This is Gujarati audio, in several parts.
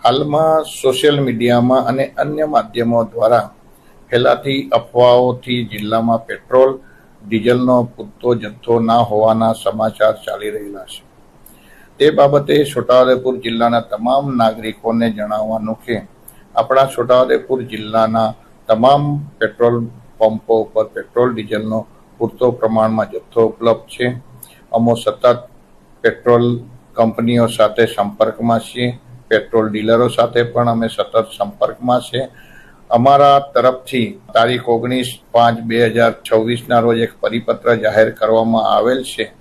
હાલમાં સોશિયલ મીડિયામાં અને અન્ય માધ્યમો દ્વારા ફેલાતી અફવાઓથી જિલ્લામાં પેટ્રોલ ડીઝલનો પૂરતો જથ્થો ના હોવાના સમાચાર ચાલી રહેલા છે। તે બાબતે છોટાઉદેપુર જિલ્લાના તમામ નાગરિકોને જણાવવાનું કે આપણા છોટાઉદેપુર જિલ્લાના તમામ પેટ્રોલ પંપો ઉપર પેટ્રોલ ડીઝલનો પૂરતો પ્રમાણમાં જથ્થો ઉપલબ્ધ છે। અમો સતત પેટ્રોલ કંપનીઓ સાથે સંપર્કમાં છીએ, પેટ્રોલ ડીલરો સાથે પણ અમે સતત સંપર્કમાં છે। અમારા તરફથી તારીખ 19/5/2026ના રોજ એક પરિપત્ર જાહેર કરવામાં આવેલ છે।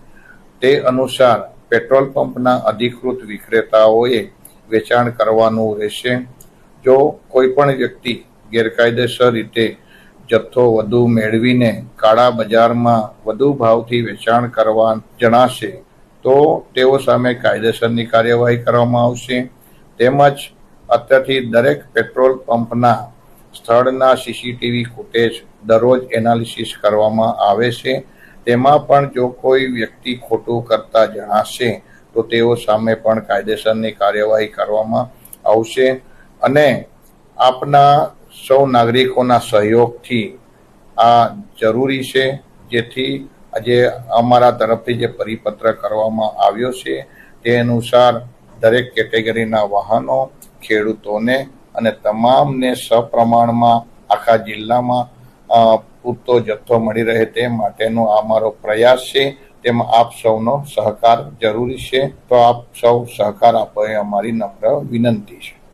તે અનુસાર પેટ્રોલ પંપના અધિકૃત વિક્રેતાઓએ વેચાણ કરવાનું રહેશે। જો કોઈ પણ વ્યક્તિ ગેરકાયદેસર રીતે જથ્થો વધુ મેળવીને કાળા બજારમાં વધુ ભાવથી વેચાણ કરવા જણાશે તો તેઓ સામે કાયદેસરની કાર્યવાહી કરવામાં આવશે। તેમજ અત્યારથી દરેક પેટ્રોલ પંપના સ્થળના સીસીટીવી ફૂટેજ દરરોજ એનાલિસિસ કરવામાં આવે છે। તેમાં પણ જો કોઈ વ્યક્તિ ખોટું કરતા જણાશે તો તેઓ સામે પણ કાયદેસરની કાર્યવાહી કરવામાં આવશે। અને આપના સૌ નાગરિકોના સહયોગથી આ જરૂરી છે, જેથી આજે અમારા તરફથી જે પરિપત્ર કરવામાં આવ્યો છે તે અનુસાર દરેક કેટેગરીના વાહનો, ખેડૂતોને અને તમામને સપ્રમાણમાં આખા જિલ્લામાં પૂરતો જથ્થો મળી રહે તે માટેનો અમારો પ્રયાસ છે। તેમાં આપ સૌનો સહકાર જરૂરી છે, તો આપ સૌ સહકાર આપો એ અમારી નમ્ર વિનંતી છે।